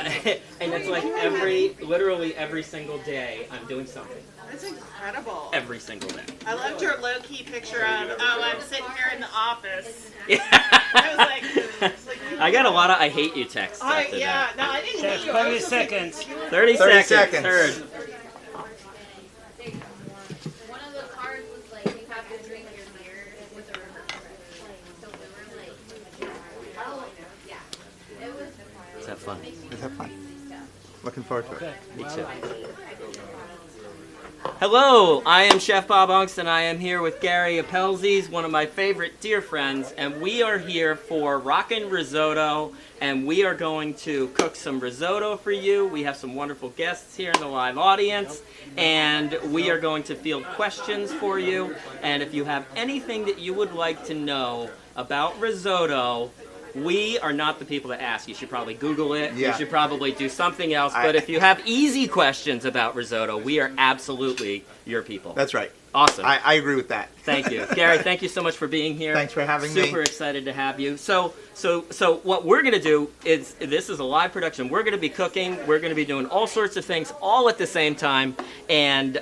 And it's like literally every single day, I'm doing something. That's incredible. Every single day. I loved your low-key picture of, oh, I'm sitting here in the office. Yeah. I was like I got a lot of I hate you texts after yeah, that. no, I didn't hate you. 30 seconds. 30 seconds. Heard. One of the cards was like, you have to drink your beer with a river. So we were like, oh, yeah. It was Let's have fun. Let's have fun. Looking forward to it. Me too. Hello, I am Chef Bob Aungst, and I am here with Gary Appelsies, one of my favorite dear friends, and we are here for Rockin Risotto, and we are going to cook some risotto for you. We have some wonderful guests here in the live audience, and we are going to field questions for you, and if you have anything that you would like to know about risotto, we are not the people to ask. You should probably Google it. Yeah. You should probably do something else. But if you have easy questions about risotto, we are absolutely your people. That's right. Awesome. I agree with that. Thank you. Gary, thank you so much for being here. Thanks for having me. Super excited to have you. So what we're going to do is, this is a live production. We're going to be cooking. We're going to be doing all sorts of things all at the same time. And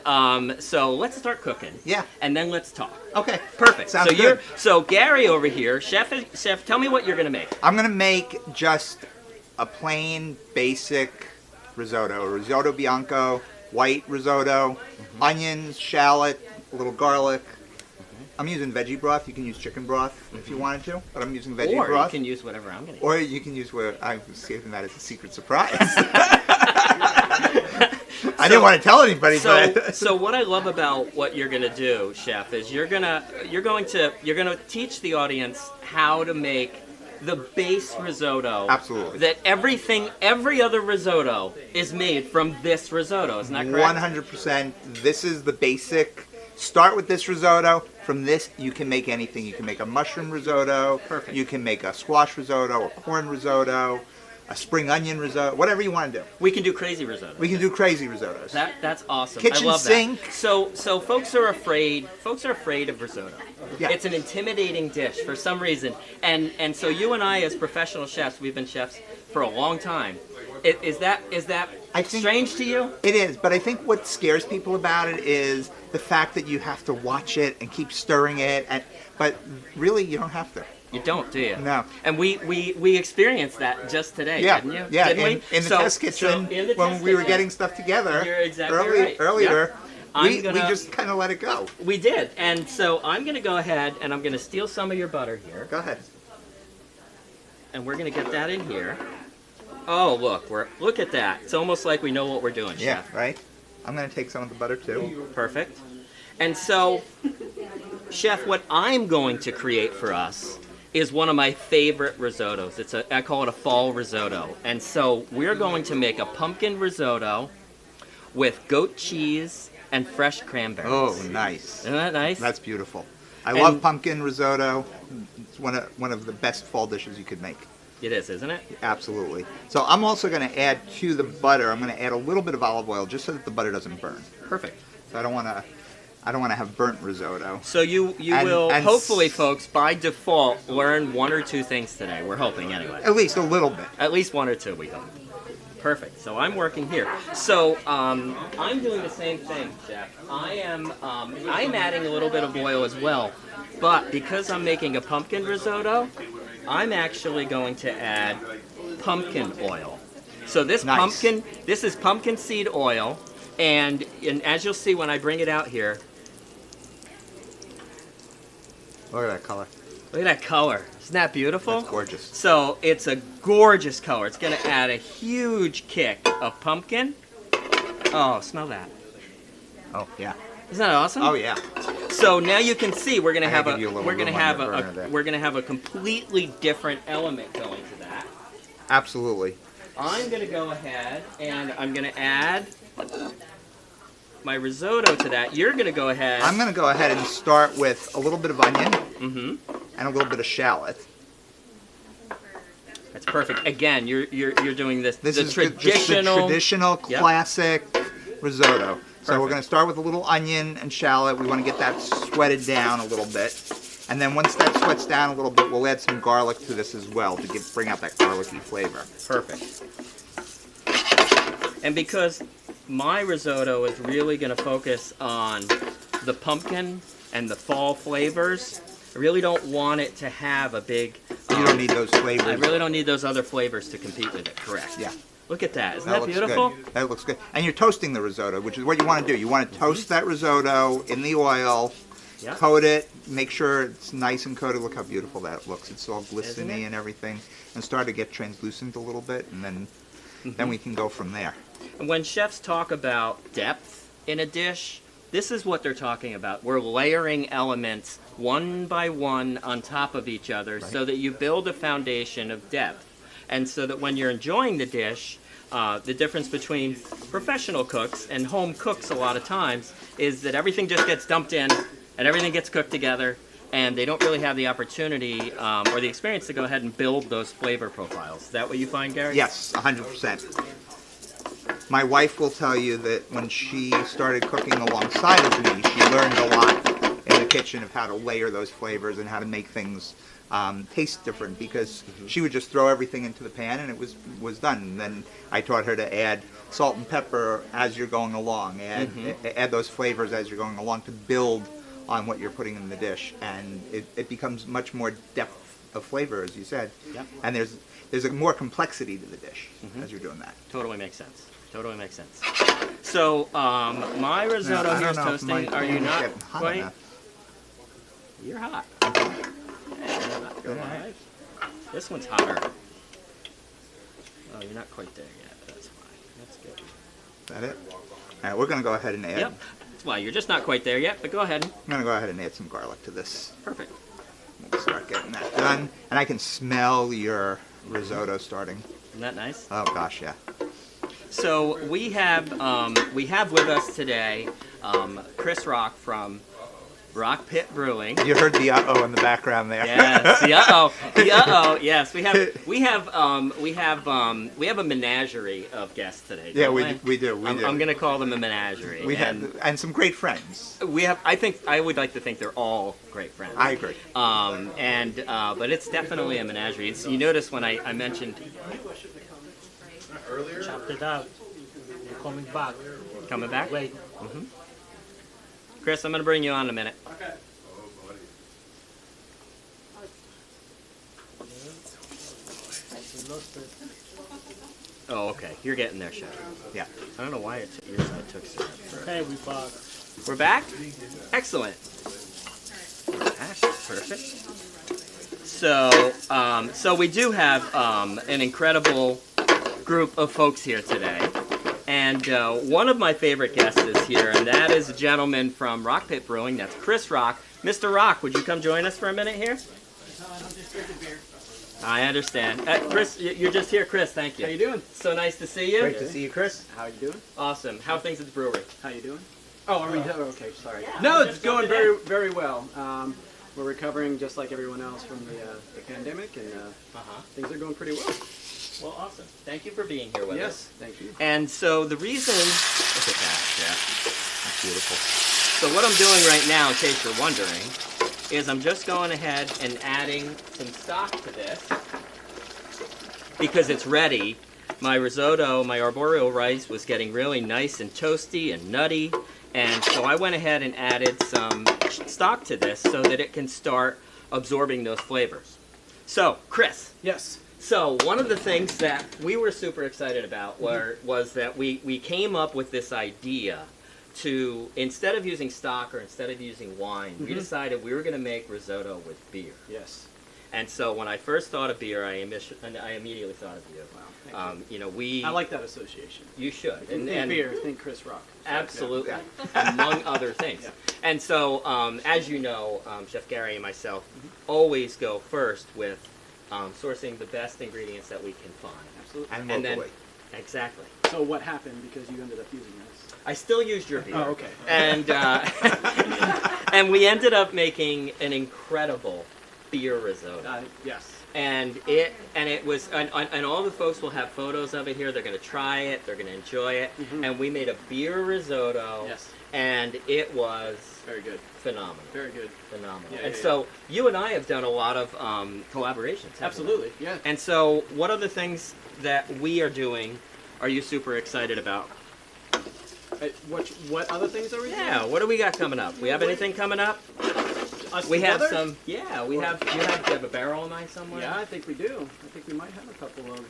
so let's start cooking. Yeah. And then let's talk. Okay. Perfect. Sounds so good. So Gary over here, chef, tell me what you're going to make. I'm going to make just a plain, basic risotto bianco, white risotto, onions, shallot, a little garlic. I'm using veggie broth. You can use chicken broth if you wanted to, but I'm using veggie Or broth. you can use whatever I'm going to use. Or you can use what I was saving that as a secret surprise. I didn't want to tell anybody, but So what I love about what you're going to do, chef, is you're going to teach the audience how to make the base risotto. Absolutely. That every other risotto is made from this risotto. Isn't that correct? 100%. This is the basic. Start with this risotto. From this, you can make anything. You can make a mushroom risotto. Perfect. You can make a squash risotto, a corn risotto, a spring onion risotto, whatever you want to do. We can do crazy risotto. We can do crazy risottos. That's awesome. Kitchen I love sink. that. So folks are afraid of risotto. Yeah. It's an intimidating dish for some reason. And so you and I as professional chefs, we've been chefs for a long time. Is that I think strange to you? It is, but I think what scares people about it is the fact that you have to watch it and keep stirring it, but really you don't have to. You don't, do you? No. And we experienced that just today, Yeah, didn't you? yeah. Didn't we? In the test kitchen, in the when test we were kitchen, getting stuff together You're exactly right. earlier, Yep. we just kind of let it go. We did. And so I'm going to go ahead and I'm going to steal some of your butter here. Go ahead. And we're going to get that in here. Oh, look at that. It's almost like we know what we're doing, Yeah, Chef. right? I'm going to take some of the butter too. Perfect. And so, Chef, what I'm going to create for us is one of my favorite risottos. I call it a fall risotto. And so we're going to make a pumpkin risotto with goat cheese and fresh cranberries. Oh, nice. Isn't that nice? That's beautiful. I love pumpkin risotto. It's one of the best fall dishes you could make. It is, isn't it? Absolutely. So I'm also going to add to the butter, I'm going to add a little bit of olive oil just so that the butter doesn't burn. Perfect. So I don't want to have burnt risotto. So you will, hopefully, folks, by default, learn one or two things today. We're hoping, anyway. At least a little bit. At least one or two, we hope. Perfect. So I'm working here. So I'm doing the same thing, Chef. I'm adding a little bit of oil as well, but because I'm making a pumpkin risotto, I'm actually going to add pumpkin oil. So this this is pumpkin seed oil, and as you'll see when I bring it out here, Look at that color. look at that color. Isn't that beautiful? That's gorgeous. So it's a gorgeous color. It's going to add a huge kick of pumpkin. Oh, smell that. Oh, yeah. Isn't that awesome? Oh, yeah. So now you can see we're going to have we're going to have a completely different element going to that. Absolutely. I'm going to go ahead and I'm going to add my risotto to that. You're going to go ahead. I'm going to go ahead and start with a little bit of onion and a little bit of shallot. That's perfect. Again, you're doing this. This the is traditional, just the traditional classic risotto. So we're going to start with a little onion and shallot. We want to get that sweated down a little bit. And then once that sweats down a little bit, we'll add some garlic to this as well to bring out that garlicky flavor. Perfect. And because my risotto is really going to focus on the pumpkin and the fall flavors, I really don't want it to have a big... You don't need those flavors. I really don't need those other flavors to compete with it, correct? Yeah. Look at that. Isn't That that looks beautiful? good. That looks good. And you're toasting the risotto, which is what you want to do. You want to toast that risotto in the oil, Yeah. coat it, make sure it's nice and coated. Look how beautiful that looks. It's all Isn't it? glistening and everything. And start to get translucent a little bit, and then we can go from there. And when chefs talk about depth in a dish, this is what they're talking about. We're layering elements one by one on top of each other so that you build a foundation of depth. And so that when you're enjoying the dish, the difference between professional cooks and home cooks a lot of times is that everything just gets dumped in and everything gets cooked together, and they don't really have the opportunity or the experience to go ahead and build those flavor profiles. Is that what you find, Gary? Yes, 100%. My wife will tell you that when she started cooking alongside of me, she learned a lot in the kitchen of how to layer those flavors and how to make things taste different, because she would just throw everything into the pan and it was done. And then I taught her to add salt and pepper as you're going along, add those flavors as you're going along to build on what you're putting in the dish, and it becomes much more depth of flavor, as you said. Yep. And there's a more complexity to the dish as you're doing that. Totally makes sense. Totally makes sense. So, my risotto Now, I here is don't know if my toasting. Are you pan is not getting hot quite? enough. You're hot. Yeah, not go live. This one's hotter. Oh, you're not quite there yet. That's fine. That's good. Is that it? All right, we're going to go ahead and add. Yep. Well, you're just not quite there yet, but go ahead. I'm going to go ahead and add some garlic to this. Perfect. We'll start getting that done. And I can smell your risotto starting. Isn't that nice? Oh gosh, yeah. So we have with us today Chris Rock from RockPit Brewing. You heard the uh-oh in the background there. Yes, the uh-oh, the uh-oh. Yes, we have a menagerie of guests today. Yeah, don't we do. I'm going to call them a menagerie. We have, and some great friends. We have. I would like to think they're all great friends. I agree. But it's definitely a menagerie. You notice when I mentioned Chopped it out. You're coming back. coming back. Wait. Chris, I'm going to bring you on in a minute. Okay. You lost it. Oh, okay. You're getting there, Chef. Yeah. I don't know why your side took so much. Hey, we back. We're back? Excellent. Perfect. So we do have an incredible group of folks here today. And one of my favorite guests is here, and that is a gentleman from RockPit Brewing. That's Chris Rock. Mr. Rock, would you come join us for a minute here? I understand. Chris, you're just here. Chris, thank you. How you doing? So nice to see you. Great to see you, Chris. How you doing? Awesome. How are things at the brewery? How you doing? Oh, are we? Oh, okay, sorry. Yeah, No, we're it's just going jumping very, very well. We're recovering just like everyone else from the pandemic, and things are going pretty well. Well, awesome. Thank you for being here with us. Yes, thank you. And so the reason, look at that, Jeff. That's beautiful. So what I'm doing right now, in case you're wondering, is I'm just going ahead and adding some stock to this because it's ready. My risotto, my arboreal rice was getting really nice and toasty and nutty, and so I went ahead and added some stock to this so that it can start absorbing those flavors. So, Chris. Yes. So one of the things that we were super excited about was that we came up with this idea to, instead of using stock or instead of using wine, we decided we were going to make risotto with beer. Yes. And so when I first thought of beer, I immediately thought of you. Wow. Thank You know, I like that association. you should. Think beer, think Chris Rock. Absolutely, among other things. Yeah. And so, as you know, Chef Gary and myself always go first with sourcing the best ingredients that we can find. Absolutely. And And locally. then, exactly. So what happened because you ended up using this? I still used your beer. Oh, okay. And and we ended up making an incredible beer risotto. Yes. And it was and all the folks will have photos of it here. They're going to try it. They're going to enjoy it. And we made a beer risotto. Yes. And it was Very good. phenomenal. Very good. Phenomenal. Yeah, and yeah, so you and I have done a lot of collaborations. haven't we? Absolutely. Yeah. And so one of the things that we are doing are you super excited about? What other things are we doing? Yeah, what do we got coming up? We have anything coming up? Us We have together? some, yeah, we have, do you have a barrel in mind somewhere? Yeah, I think we do. I think we might have a couple of.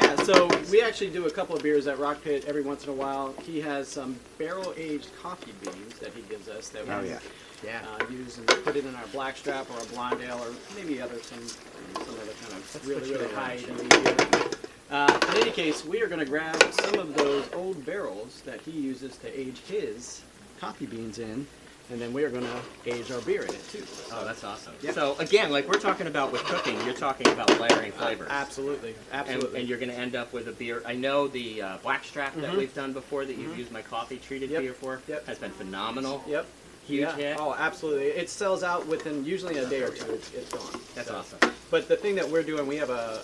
Yeah, so we actually do a couple of beers at RockPit every once in a while. He has some barrel-aged coffee beans that he gives us that we use and put it in our blackstrap or a blonde ale or maybe some other kind of really high ABV beer. In any case, we are going to grab some of those old barrels that he uses to age his coffee beans in. And then we are going to age our beer in it too. Oh, that's awesome. Yep. So again, like we're talking about with cooking, you're talking about layering flavors. Absolutely, absolutely. And you're going to end up with a beer. I know the blackstrap that we've done before that you've used my coffee treated beer for has been phenomenal. Yep. Huge hit. Oh, absolutely. It sells out within usually a day or two. It's gone. That's awesome. But the thing that we're doing, we have an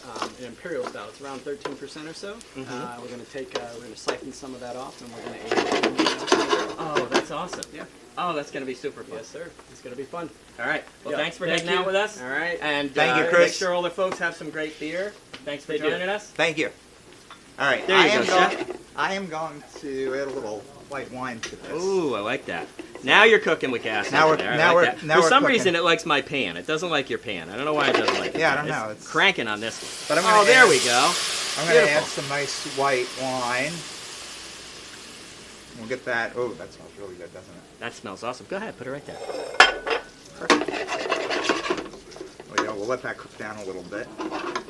imperial style. It's around 13% or so. We're going to siphon some of that off, and we're going to age it. Oh, that's awesome. Yeah. Oh, that's going to be super fun. Yes, sir. It's going to be fun. All right. Well, Yeah. thanks for Thank hanging you. out with us. All right. And Thank you, make Chris. sure all the folks have some great beer. Thanks for They do. joining us. Thank you. All right. There you go, Chef. I am going to add a little white wine to this. Ooh, I like that. Now you're cooking with gas. Now over we're- there. I now like we're- that. now For we're some cooking. reason, it likes my pan. It doesn't like your pan. I don't know why it doesn't like it. Yeah, I don't know. It's cranking on this one. But I'm gonna Oh, there add- we go. I'm going to Beautiful. add some nice white wine. We'll get that. Oh, that smells really good, doesn't it? That smells awesome. Go ahead, put it right there. Oh, yeah, we'll let that cook down a little bit.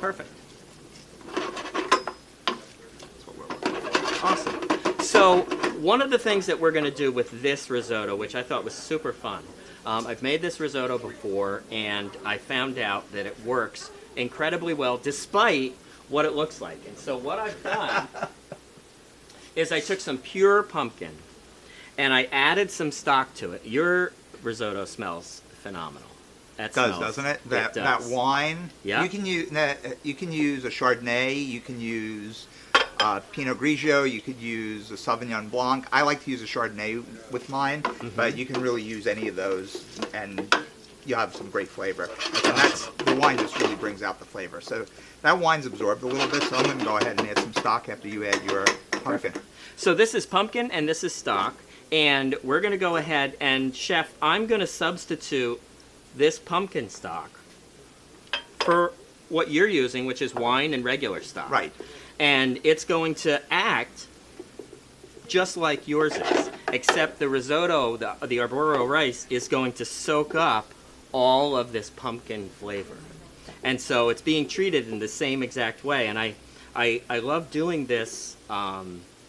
Perfect. That's what we're looking for. Awesome. So one of the things that we're going to do with this risotto, which I thought was super fun, I've made this risotto before, and I found out that it works incredibly well despite what it looks like. And so what I've done is I took some pure pumpkin, and I added some stock to it. Your risotto smells phenomenal. It does, doesn't it? That wine. Yeah. You can use a Chardonnay. You can use Pinot Grigio. You could use a Sauvignon Blanc. I like to use a Chardonnay with mine, but you can really use any of those, and you have some great flavor. And the wine just really brings out the flavor. So that wine's absorbed a little bit. So I'm going to go ahead and add some stock after you add your pumpkin. So this is pumpkin and this is stock, and we're going to go ahead and, Chef, I'm going to substitute this pumpkin stock for what you're using, which is wine and regular stock. Right. And it's going to act just like yours is, except the risotto, the arboro rice, is going to soak up all of this pumpkin flavor. And so it's being treated in the same exact way. And I love doing this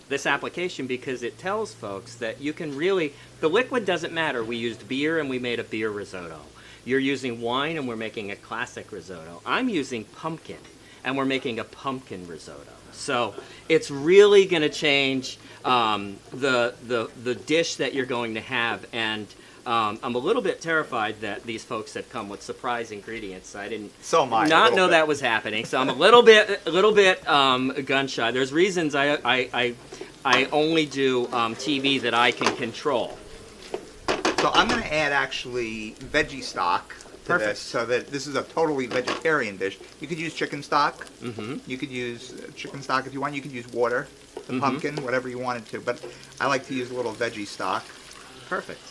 this application because it tells folks that you can really, the liquid doesn't matter. We used beer and we made a beer risotto. You're using wine and we're making a classic risotto. I'm using pumpkin and we're making a pumpkin risotto. So it's really going to change the dish that you're going to have. And I'm a little bit terrified that these folks have come with surprise ingredients. I didn't So am I, a not little know bit. that was happening. So I'm a little bit gun shy. There's reasons I only do TV that I can control. So I'm going to add actually veggie stock to Perfect. this, so that this is a totally vegetarian dish. You could use chicken stock. Mm-hmm. You could use chicken stock if you want. You could use water, the pumpkin, whatever you wanted to. But I like to use a little veggie stock. Perfect.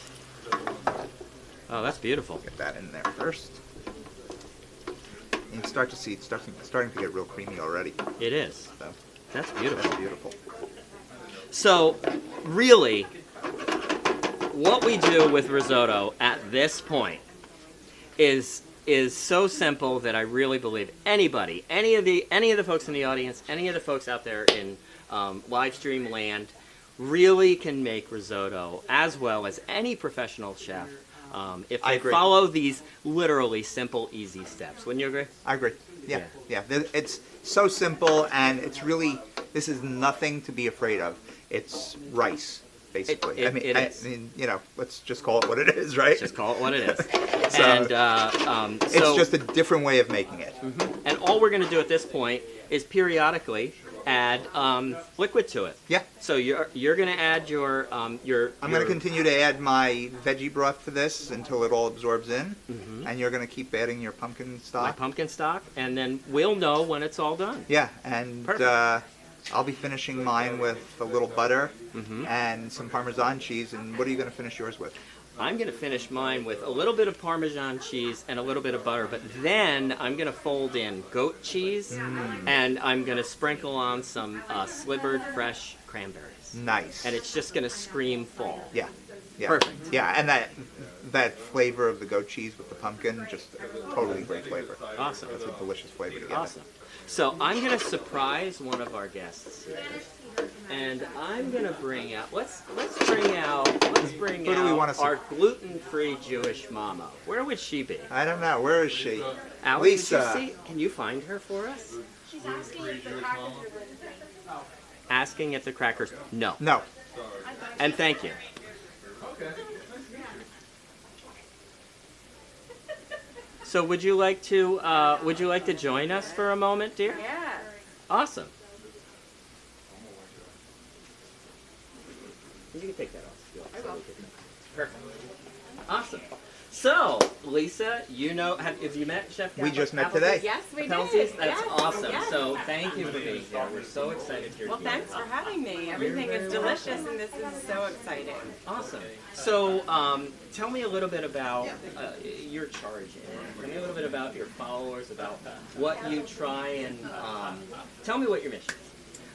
Oh, that's beautiful. Get that in there first. And you start to see it's starting to get real creamy already. It is. So That's beautiful. that's beautiful. So, really, what we do with risotto at this point is so simple that I really believe anybody, any of the folks in the audience, any of the folks out there in live stream land, really can make risotto as well as any professional chef if I they agree. follow these literally simple, easy steps. Wouldn't you agree? I agree. Yeah. It's so simple, and it's really, this is nothing to be afraid of. It's rice, basically. It is. I mean, you know, let's just call it what it is, right? Just call it what it is. So, And it's so, just a different way of making it. and all we're going to do at this point is periodically add liquid to it. Yeah. So you're going to add your I'm going to continue to add my veggie broth for this until it all absorbs in, and you're going to keep adding your pumpkin my stock. pumpkin stock, and then we'll know when it's all done. Yeah, and Perfect. I'll be finishing mine with a little butter and some Parmesan cheese. And what are you going to finish yours with? I'm going to finish mine with a little bit of Parmesan cheese and a little bit of butter, but then I'm going to fold in goat cheese and I'm going to sprinkle on some slivered fresh cranberries. Nice. And it's just going to scream fall. Yeah. Yeah. Perfect. Yeah, and that flavor of the goat cheese with the pumpkin, just totally great flavor. Awesome. It's a delicious flavor together. Awesome. So I'm going to surprise one of our guests here, and I'm going to bring out. Let's bring out Who do we wanna see? our gluten-free Jewish mama. Where would she be? I don't know. Where is she? Allie, Lisa. Did you see? Can you find her for us? She's asking if the crackers are gluten-free. Asking if the crackers. No. No. And thank you. So would you like to join us for a moment, dear? Yeah. Awesome. You can take that off. I will. Perfect. Awesome. So, Lisa, have you met Chef We just met Appelsies? today. Yes, we Appelsies? did. That's Yes. awesome. Yes. So, thank you for being here. We're so excited you're Well, here. thanks for having me. Everything is delicious, and this is so exciting. Awesome. So, tell me a little bit about your charge. Tell me a little bit about your followers, about what you try, and tell me what your mission is.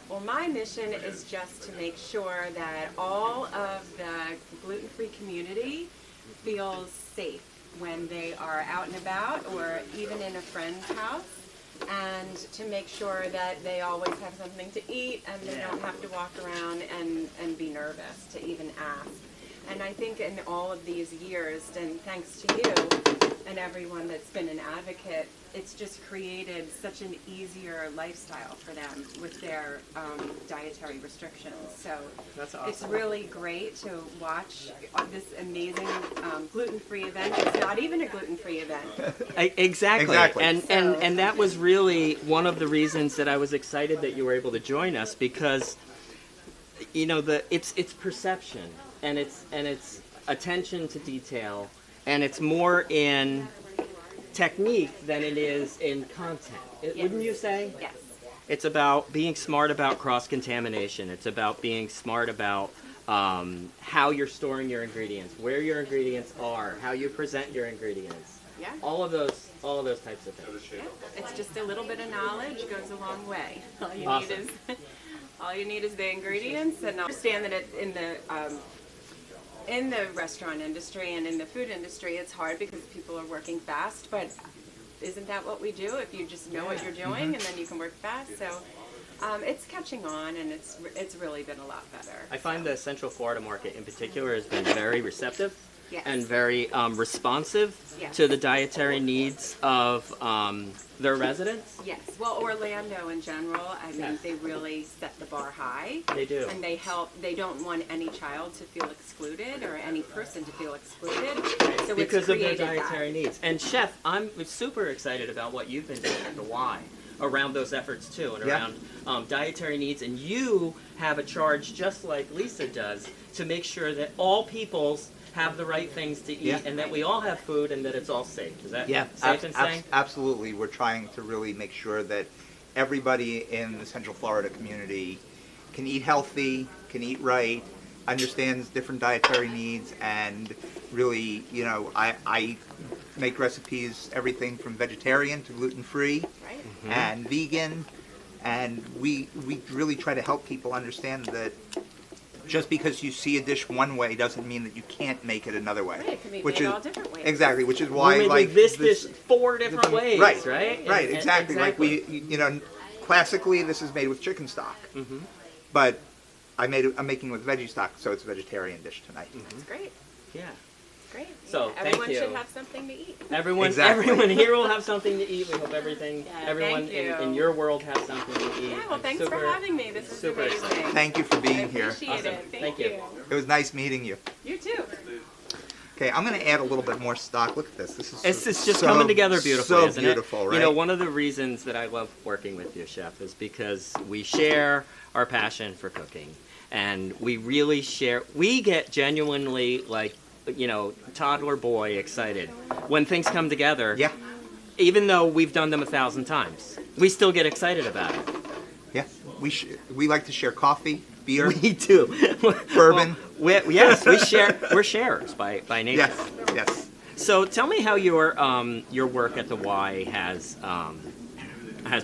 Well, my mission is just to make sure that all of the gluten-free community feels safe when they are out and about or even in a friend's house, and to make sure that they always have something to eat and they don't have to walk around and be nervous to even ask. And I think in all of these years, and thanks to you and everyone that's been an advocate, it's just created such an easier lifestyle for them with their dietary restrictions. So That's awesome. it's really great to watch this amazing gluten-free event. It's not even a gluten-free event. Exactly. Exactly. And that was really one of the reasons that I was excited that you were able to join us, because it's perception and it's attention to detail, and it's more in technique than it is in content. Wouldn't you say? Yes. It's about being smart about cross-contamination. It's about being smart about how you're storing your ingredients, where your ingredients are, how you present your ingredients. Yeah. All of those types of things. Yeah. It's just a little bit of knowledge goes a long way. Awesome. All you need is the ingredients, and I understand that in the restaurant industry and in the food industry, it's hard because people are working fast, but isn't that what we do if you just know what you're doing and then you can work fast? So it's catching on, and it's really been a lot better. I find the Central Florida market in particular has been very receptive Yes. and very responsive Yes. to the dietary needs of their residents. Yes, well, Orlando in general, I mean, Yes. they really set the bar high. They do. And they don't want any child to feel excluded or any person to feel excluded. So Because it's of their created that. dietary needs. And Chef, I'm super excited about what you've been doing at the Y around those efforts too, and Yeah. around dietary needs. And you have a charge, just like Lisa does, to make sure that all peoples have the right things to eat, Yeah. and that we all have food, and that it's all safe. Is that Yeah, safe in saying? absolutely. We're trying to really make sure that everybody in the Central Florida community can eat healthy, can eat right, understands different dietary needs, and really, I make recipes, everything from vegetarian to gluten-free Right? and vegan, and we really try to help people understand that just because you see a dish one way doesn't mean that you can't make it another way. Right, it can be which made is all different ways. exactly, which is why We like make this dish 4 different ways, right, right? right, And- exactly. Like classically this is made with chicken stock, but I'm making with veggie stock, so it's a vegetarian dish tonight. It's great. Yeah. It's great. So, Yeah, thank everyone you. should have something to eat. Everyone Exactly. here will have something to eat. We hope Yeah, everyone thank you. in your world has something to eat. Yeah, well, I'm thanks super- for having me. This is super amazing. excited. Thank you for I being here. appreciate Awesome. it. Thank you. It was nice meeting you. You too. Okay, I'm going to add a little bit more stock. Look at this. This is It's just so- coming together beautifully, So isn't beautiful, it? right? You know, one of the reasons that I love working with you, Chef, is because we share our passion for cooking, and we really share. We get genuinely toddler boy excited when things come together. Yeah, Even though we've done them 1,000 times, we still get excited about it. yeah. we like to share coffee, beer, We do. bourbon. Well, yes, we share. We're sharers by nature. Yes, yes. So tell me how your work at the Y has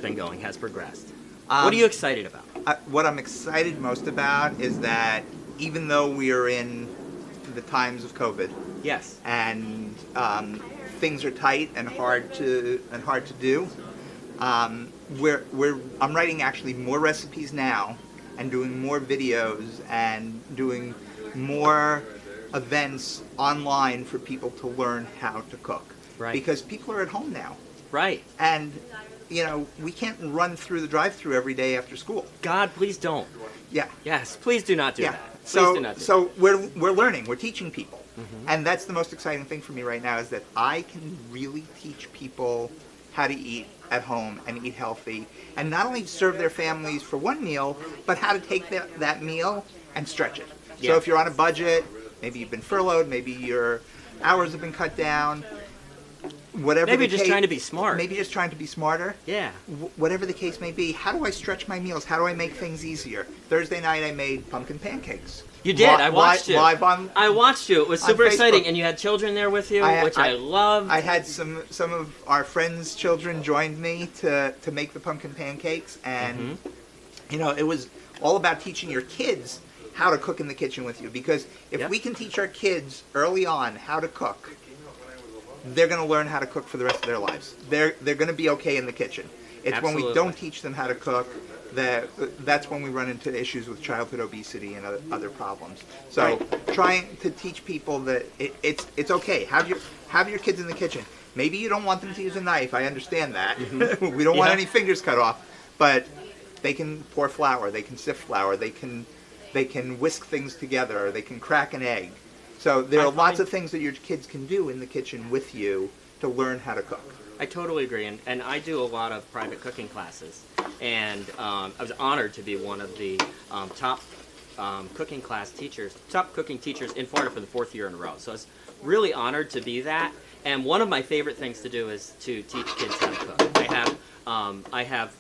been going, has progressed. What are you excited about? What I'm excited most about is that even though we are in the times of COVID Yes. and things are tight and hard to do, I'm writing actually more recipes now and doing more videos and doing more events online for people to learn how to cook. Right. Because people are at home now. Right. And, we can't run through the drive-thru every day after school. God, please don't. Yeah. Yes, please do not do Yeah. that. Please So, do not do so we're learning, we're teaching people. Mm-hmm. And that's the most exciting thing for me right now is that I can really teach people how to eat at home and eat healthy and not only serve their families for one meal, but how to take that meal and stretch it. Yeah. So if you're on a budget, maybe you've been furloughed, maybe your hours have been cut down, whatever Maybe the just case- trying to be smart. Maybe just trying to be smarter. Yeah. Whatever the case may be, how do I stretch my meals? How do I make things easier? Thursday night I made pumpkin pancakes. You did. I watched you. Live on. I watched you. It was on super exciting, Facebook. and you had children there with you, I- which I loved. I had some of our friends' children joined me to make the pumpkin pancakes, and it was all about teaching your kids how to cook in the kitchen with you. Because if Yep. we can teach our kids early on how to cook, they're going to learn how to cook for the rest of their lives. They're going to be okay in the kitchen. It's when we Absolutely. don't teach them how to cook that's when we run into issues with childhood obesity and other problems. So Right. trying to teach people that it's okay. Have your kids in the kitchen. Maybe you don't want them to use a knife. I understand that. We don't want Yeah. any fingers cut off, but they can pour flour. They can sift flour. They can whisk things together. Or they can crack an egg. So there I are lots find- of things that your kids can do in the kitchen with you to learn how to cook. I totally agree, and I do a lot of private cooking classes, and I was honored to be one of the top cooking teachers in Florida for the 4th year in a row. So I was really honored to be that, and one of my favorite things to do is to teach kids how to cook. I have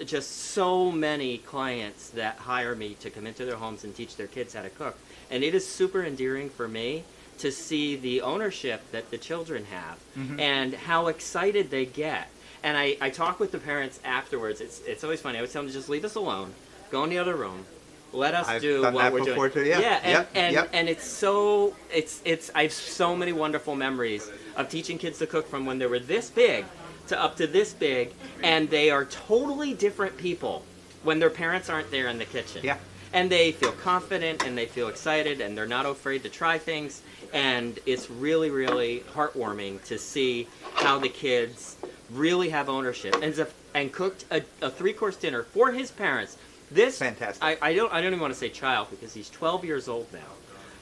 just so many clients that hire me to come into their homes and teach their kids how to cook, and it is super endearing for me to see the ownership that the children have and how excited they get. And I talk with the parents afterwards. It's always funny. I would tell them, just leave us alone. Go in the other room. Let us I've do done what that we're before doing. too, yeah. and Yep. and I have so many wonderful memories of teaching kids to cook from when they were this big to up to this big, and they are totally different people when their parents aren't there in the kitchen. Yeah. And they feel confident and they feel excited and they're not afraid to try things. And it's really, really heartwarming to see how the kids really have ownership and cooked a 3-course dinner for his parents. This Fantastic. I don't even want to say child because he's 12 years old now.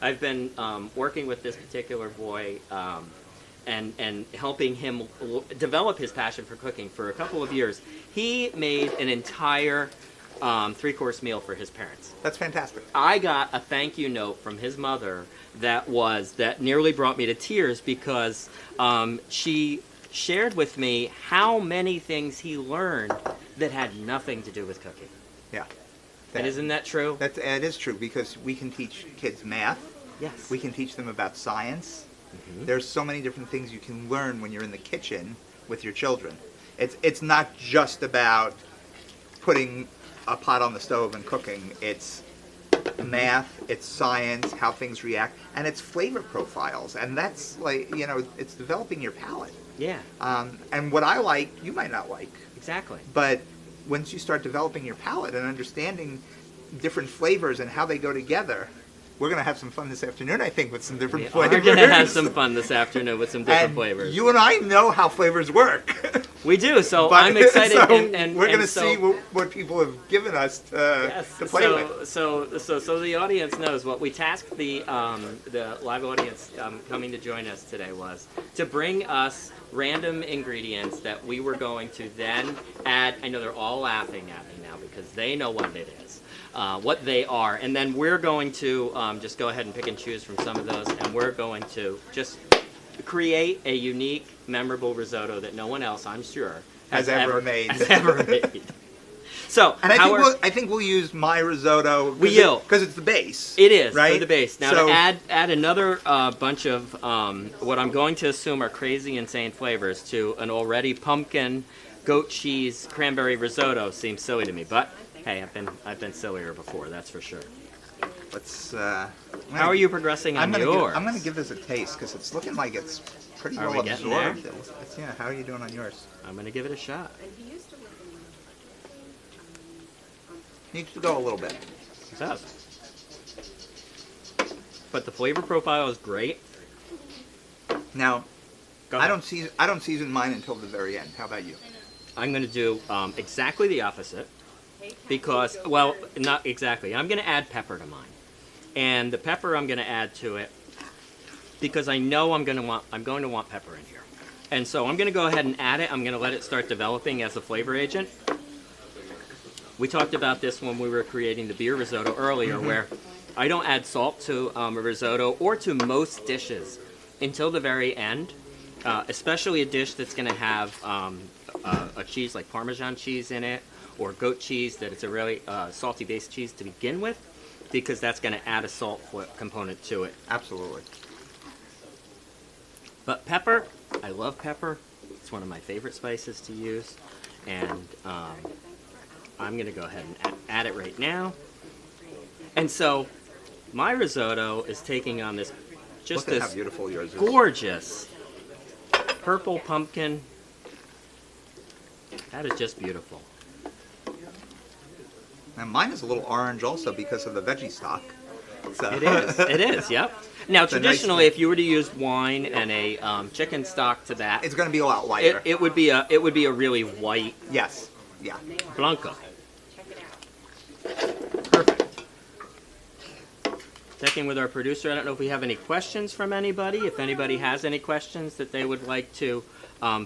I've been working with this particular boy and helping him develop his passion for cooking for a couple of years. He made an entire 3-course meal for his parents. That's fantastic. I got a thank you note from his mother that nearly brought me to tears because she shared with me how many things he learned that had nothing to do with cooking. Yeah. And isn't that true? It is true because we can teach kids math. Yes. We can teach them about science. There's so many different things you can learn when you're in the kitchen with your children. It's not just about putting a pot on the stove and cooking. It's math, it's science, how things react, and it's flavor profiles. And that's it's developing your palate. Yeah, And what I like, you might not like. exactly. But once you start developing your palate and understanding different flavors and how they go together, we're going to have some fun this afternoon, I think, with some different We flavors. are going to have some fun this afternoon with some different And flavors. you and I know how flavors work. We do, so But- I'm excited. so and we're going to and so- see what people have given us to play with. So the audience knows what we tasked the live audience coming to join us today was to bring us random ingredients that we were going to then add. I know they're all laughing at me now because they know what it is, what they are, and then we're going to just go ahead and pick and choose from some of those, and we're going to just create a unique, memorable risotto that no one else, I'm sure, Has ever made. Has ever made. So, And how are- I think we'll use my risotto. We will. Because it's the base. It is right? for the base. Now So- to add another bunch of what I'm going to assume are crazy, insane flavors to an already pumpkin, goat cheese, cranberry risotto seems silly to me. But hey, I've been sillier before, that's for sure. Let's. How are you progressing on yours? I'm gonna give this a taste because it's looking like it's pretty Are well we getting absorbed. there? Yeah. How are you doing on yours? I'm gonna give it a shot. Needs to go a little bit. It does. But the flavor profile is great. Now, Go I ahead. don't season mine until the very end. How about you? I'm going to do exactly the opposite because, well, not exactly. I'm going to add pepper to mine, and the pepper I'm going to add to it because I know I'm going to want pepper in here, and so I'm going to go ahead and add it. I'm going to let it start developing as a flavor agent. We talked about this when we were creating the beer risotto earlier, where I don't add salt to a risotto or to most dishes until the very end. Especially a dish that's going to have a cheese like Parmesan cheese in it, or goat cheese that it's a really salty based cheese to begin with, because that's going to add a salt component to it. Absolutely. But pepper, I love pepper. It's one of my favorite spices to use, and I'm going to go ahead and add it right now. And so my risotto is taking on this just Look at this how beautiful yours is. gorgeous purple pumpkin. That is just beautiful. And mine is a little orange also because of the veggie stock. So. It is. It is. Yep. Now, It's a nice traditionally, thing. if you were to use wine and a chicken stock to that, It's going to be a lot lighter. it would be a really white Yes. Yeah. blanco. Check it out. Perfect. Checking with our producer. I don't know if we have any questions from anybody. If anybody has any questions that they would like to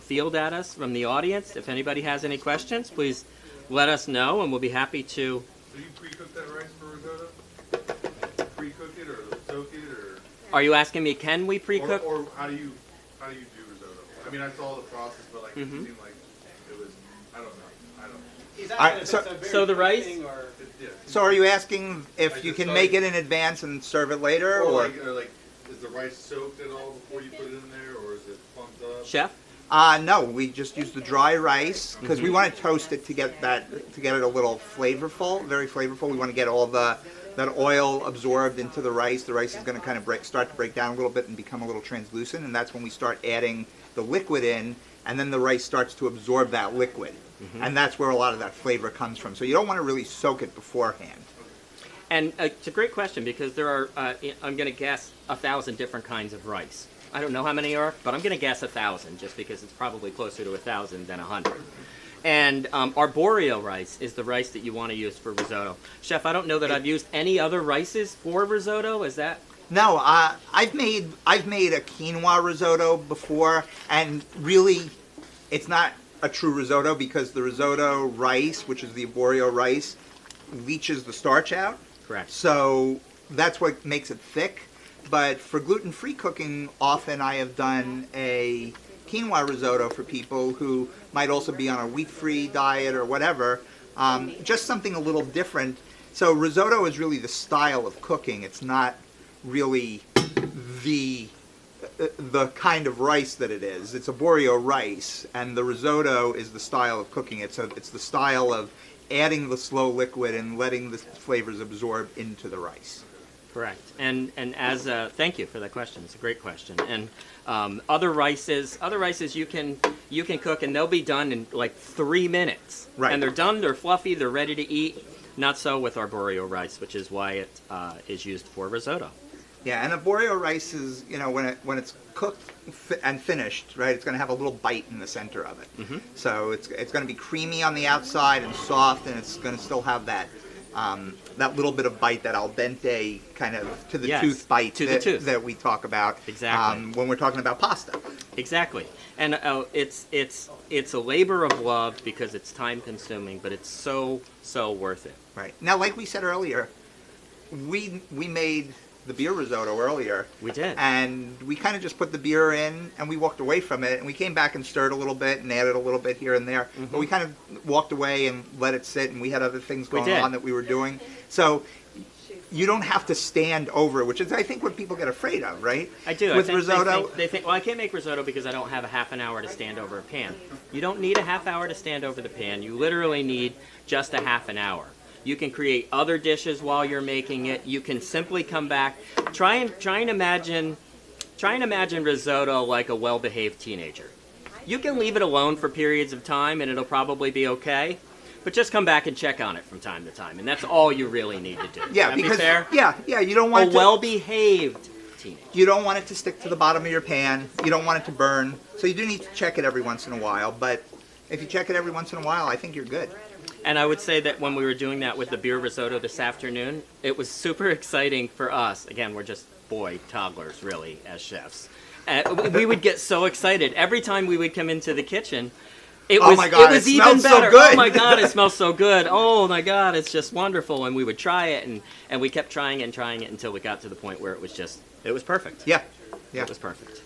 field at us from the audience, if anybody has any questions, please let us know, and we'll be happy to. So you pre-cook that rice for risotto? Pre-cook it or soak it or? Are you asking me, can we pre-cook? Or how do you do risotto? I mean, I saw the process, but like it seemed like it was. I don't know. He's All right, asking if so- it's a very so the quick rice- thing, or- Yeah. So are you asking if Like you the can start- make it in advance and serve it later, Or or? like, is the rice soaked at all before you put it in there, or is it pumped up? Chef? No, we just use the dry rice because we want to toast it to get it a little flavorful, very flavorful. We want to get all that oil absorbed into the rice. The rice is going to kind of start to break down a little bit and become a little translucent, and that's when we start adding the liquid in, and then the rice starts to absorb that liquid, and that's where a lot of that flavor comes from. So you don't want to really soak it beforehand. And it's a great question because there are, I'm going to guess, 1,000 different kinds of rice. I don't know how many are, but I'm going to guess 1,000 just because it's probably closer to 1,000 than 100. And arboreal rice is the rice that you want to use for risotto. Chef, I don't know that I've used any other rices for risotto. Is that? No, I've made a quinoa risotto before, and really, it's not a true risotto because the risotto rice, which is the arboreal rice, leaches the starch out. Correct. So that's what makes it thick. But for gluten-free cooking, often I have done a quinoa risotto for people who might also be on a wheat-free diet or whatever. Just something a little different. So risotto is really the style of cooking. It's not really the kind of rice that it is. It's arboreal rice, and the risotto is the style of cooking it. So it's the style of adding the slow liquid and letting the flavors absorb into the rice. Correct. And as thank you for that question. It's a great question. And other rices you can cook and they'll be done in like 3 minutes. Right. And they're done. They're fluffy. They're ready to eat. Not so with arboreal rice, which is why it is used for risotto. Yeah, and arboreal rice is, when it's cooked and finished, right, it's going to have a little bite in the center of it. Mhm. So it's going to be creamy on the outside and soft, and it's going to still have that little bit of bite, that al dente kind of to the Yes, tooth bite to the tooth. that we talk about Exactly. when we're talking about pasta. Exactly. And it's a labor of love because it's time consuming, but it's so worth it. Right. Now, like we said earlier, we made the beer risotto earlier. We did. And we kind of just put the beer in and we walked away from it, and we came back and stirred a little bit and added a little bit here and there. But we kind of walked away and let it sit, and we had other things going on that we were doing. So you don't have to stand over, which is, I think, what people get afraid of, right? I do. With I think risotto. they think, well, I can't make risotto because I don't have a half an hour to stand over a pan. You don't need a half hour to stand over the pan. You literally need just a half an hour. You can create other dishes while you're making it. You can simply come back. Try and imagine risotto like a well-behaved teenager. You can leave it alone for periods of time and it'll probably be okay. But just come back and check on it from time to time, and that's all you really need to do. Yeah, Would that because be fair? yeah, you don't want A it to, well-behaved teenager. you don't want it to stick to the bottom of your pan. You don't want it to burn. So you do need to check it every once in a while. But if you check it every once in a while, I think you're good. And I would say that when we were doing that with the beer risotto this afternoon, it was super exciting for us. Again, we're just toddlers, really, as chefs. We would get so excited every time we would come into the kitchen. It was, my God, it was it even smelled so better. good. Oh my God, it smells so good. Oh my God, it's just wonderful. And we would try it, and we kept trying and trying it until we got to the point where it was perfect. Yeah. Yeah. It was perfect.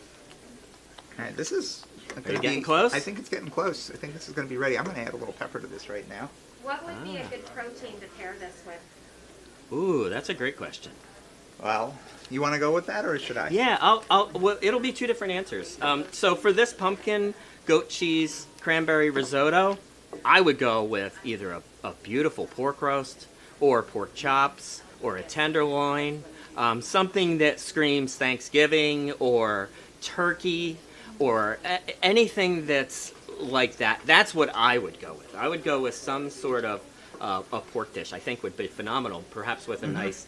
All right, this is Are you getting close? I think it's getting close. I think this is going to be ready. I'm going to add a little pepper to this right now. What would be a good protein to pair this with? Ooh, that's a great question. Well, you want to go with that, or should I? Yeah, well, it'll be two different answers. So for this pumpkin goat cheese cranberry risotto, I would go with either a beautiful pork roast or pork chops or a tenderloin, something that screams Thanksgiving or turkey or anything that's like that. That's what I would go with. I would go with some sort of a pork dish. I think would be phenomenal, perhaps with a nice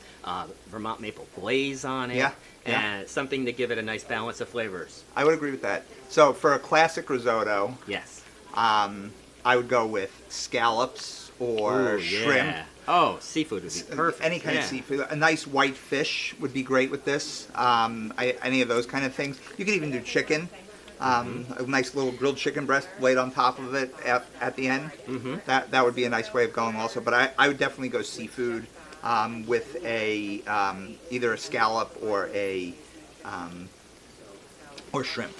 Vermont maple glaze on it. Yeah. And something to give it a nice balance of flavors. I would agree with that. So for a classic risotto, Yes. I would go with scallops or Ooh, shrimp. yeah. Oh, seafood would be perfect. Any kind of seafood. A nice white fish would be great with this. Any of those kind of things. You could even do chicken. A nice little grilled chicken breast laid on top of it at the end. That would be a nice way of going also. But I would definitely go seafood with a either a scallop or a or shrimp.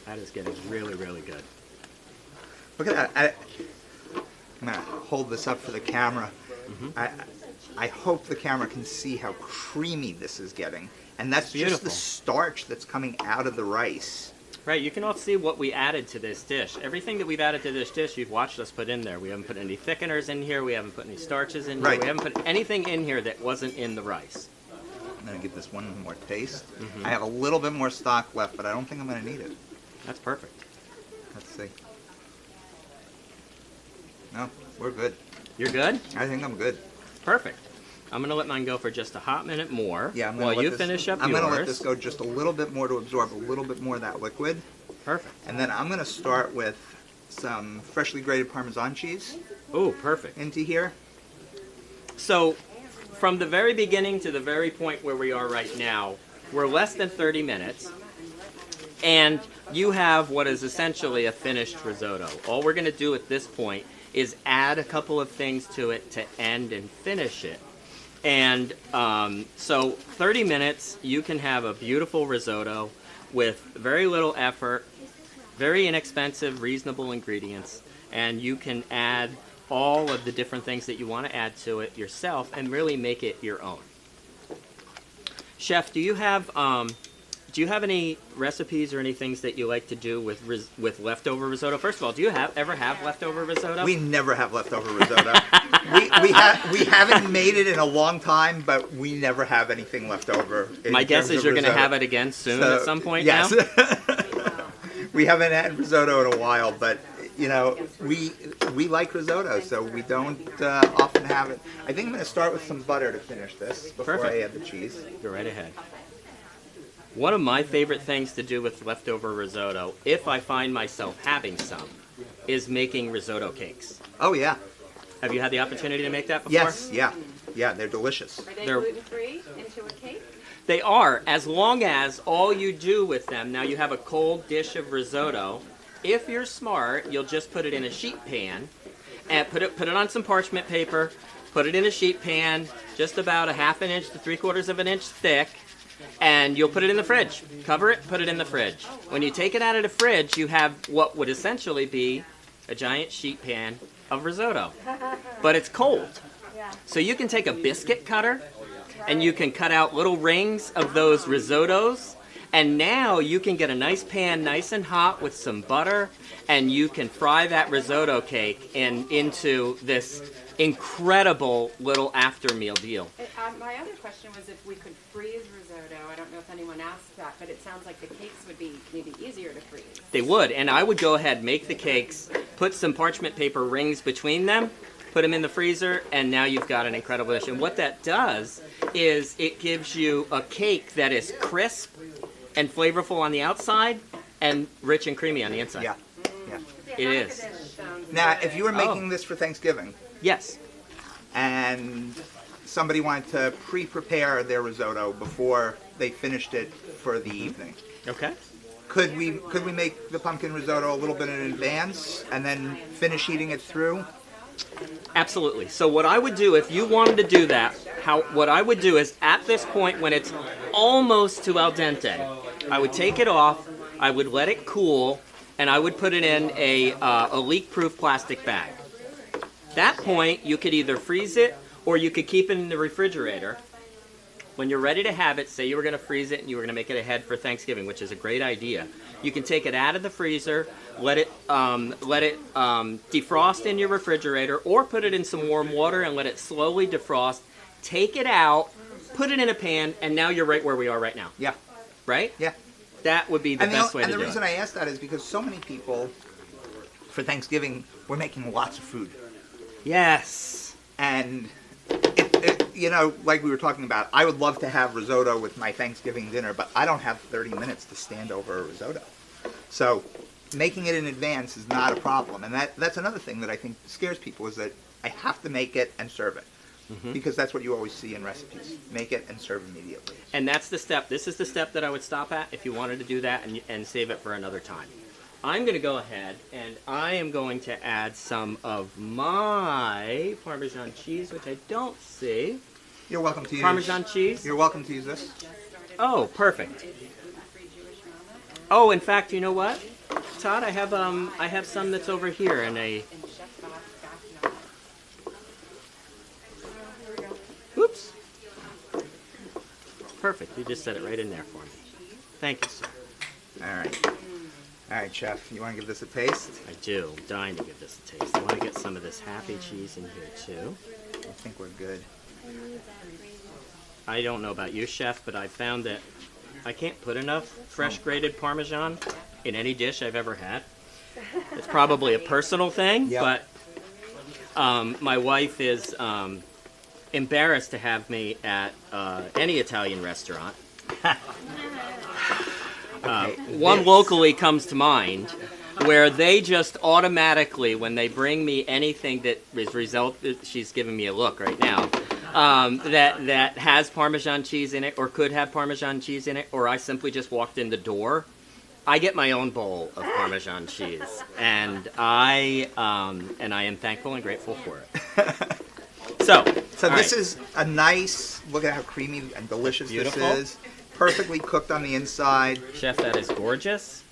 That is getting really, really good. Look at that. I'm going to hold this up for the camera. I hope the camera can see how creamy this is getting. And that's just Beautiful. the starch that's coming out of the rice. Right, you can all see what we added to this dish. Everything that we've added to this dish, you've watched us put in there. We haven't put any thickeners in here. We haven't put any starches in here. Right. We haven't put anything in here that wasn't in the rice. I'm going to give this one more taste. I have a little bit more stock left, but I don't think I'm going to need it. That's perfect. Let's see. No, we're good. You're good? I think I'm good. Perfect. I'm going to let mine go for just a hot minute more Yeah, while you finish up I'm yours. going to let this go just a little bit more to absorb a little bit more of that liquid. Perfect. And then I'm going to start with some freshly grated Parmesan cheese Ooh, perfect. into here. So, from the very beginning to the very point where we are right now, we're less than 30 minutes, and you have what is essentially a finished risotto. All we're going to do at this point is add a couple of things to it to end and finish it. And so 30 minutes, you can have a beautiful risotto with very little effort, very inexpensive, reasonable ingredients, and you can add all of the different things that you want to add to it yourself and really make it your own. Chef, do you have any recipes or any things that you like to do with leftover risotto? First of all, do you ever have leftover risotto? We never have leftover risotto. we haven't made it in a long time, but we never have anything left over. My guess is you're going to have it again soon at some point yes. now? We haven't had risotto in a while, but you know, we like risotto, so we don't often have it. I think I'm going to start with some butter to finish this before Perfect. I add the cheese. Go right ahead. One of my favorite things to do with leftover risotto, if I find myself having some, is making risotto cakes. Oh yeah. Have you had the opportunity to make that before? Yes. Yeah. Yeah. They're delicious. Are they They're- gluten-free into a cake? They are, as long as all you do with them, now you have a cold dish of risotto. If you're smart, you'll just put it in a sheet pan and put it on some parchment paper, put it in a sheet pan, just about a half an inch to 3/4 of an inch thick, and you'll put it in the fridge. Cover it, put it in the fridge. When you take it out of the fridge, you have what would essentially be a giant sheet pan of risotto. But it's cold. So you can take a biscuit cutter and you can cut out little rings of those risottos, and now you can get a nice pan nice and hot with some butter, and you can fry that risotto cake into this incredible little after meal deal. My other question was if we could freeze risotto. I don't know if anyone asked that, but it sounds like the cakes would be maybe easier to freeze. They would, and I would go ahead, make the cakes, put some parchment paper rings between them, put them in the freezer, and now you've got an incredible dish. And what that does is it gives you a cake that is crisp and flavorful on the outside and rich and creamy on the inside. Yeah. Yeah. It is. Now, if you were making this for Thanksgiving Yes. and somebody wanted to pre-prepare their risotto before they finished it for the evening, Okay. could we make the pumpkin risotto a little bit in advance and then finish heating it through? Absolutely. So what I would do if you wanted to do that, what I would do is at this point when it's almost to al dente, I would take it off, I would let it cool, and I would put it in a leak-proof plastic bag. That point, you could either freeze it or you could keep it in the refrigerator. When you're ready to have it, say you were going to freeze it and you were going to make it ahead for Thanksgiving, which is a great idea. You can take it out of the freezer, let it defrost in your refrigerator, or put it in some warm water and let it slowly defrost. Take it out, put it in a pan, and now you're right where we are right now. Yeah. Right? Yeah. That would be the best way to do it. And the reason I asked that is because so many people, for Thanksgiving, we're making lots of food. Yes. And, you know, like we were talking about, I would love to have risotto with my Thanksgiving dinner, but I don't have 30 minutes to stand over a risotto. So making it in advance is not a problem. And that's another thing that I think scares people is that I have to make it and serve it. Because that's what you always see in recipes. Make it and serve immediately. And that's the step. This is the step that I would stop at if you wanted to do that and save it for another time. I'm going to go ahead and I am going to add some of my Parmesan cheese, which I don't see. You're welcome to use Parmesan cheese? You're welcome to use this. Oh, perfect. Oh, in fact, you know what, Todd? I have some that's over here in a. Oops. Perfect. You just set it right in there for me. Thank you, sir. All right. All right, Chef. You want to give this a taste? I do. I'm dying to give this a taste. I want to get some of this happy cheese in here, too. I think we're good. I don't know about you, Chef, but I found that I can't put enough fresh grated Parmesan in any dish I've ever had. It's probably a personal thing, Yep. but my wife is embarrassed to have me at any Italian restaurant. One locally comes to mind where they just automatically, when they bring me anything that is she's giving me a look right now, that has Parmesan cheese in it or could have Parmesan cheese in it, or I simply just walked in the door, I get my own bowl of Parmesan cheese, and I am thankful and grateful for it. So this is a nice, look at how creamy and delicious Beautiful. this is. Perfectly cooked on the inside. Chef, that is gorgeous.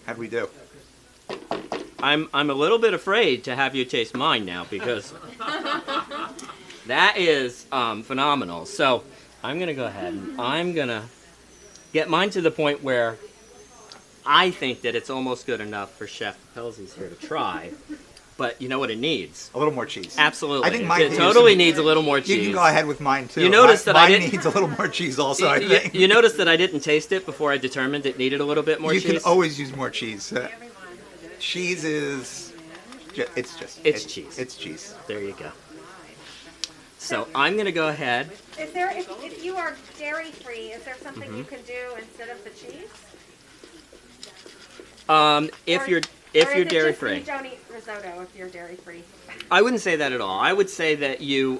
How'd we do? I'm a little bit afraid to have you taste mine now because that is phenomenal. So I'm going to go ahead and I'm going to get mine to the point where I think that it's almost good enough for Chef Appelsies here to try. But you know what it needs? A little more cheese. Absolutely. I think mine It totally needs a little more You cheese. can go ahead with mine too. You notice that I mine didn't- needs a little more cheese also, I You, think. you notice that I didn't taste it before I determined it needed a little bit more You cheese? can always use more cheese. Cheese is, it's cheese. It's cheese. There you go. So I'm going to go ahead. Is there, if you are dairy free, is there something you can do instead of the cheese? If Or- you're or is it dairy just free. You don't eat risotto if you're dairy free. I wouldn't say that at all. I would say that you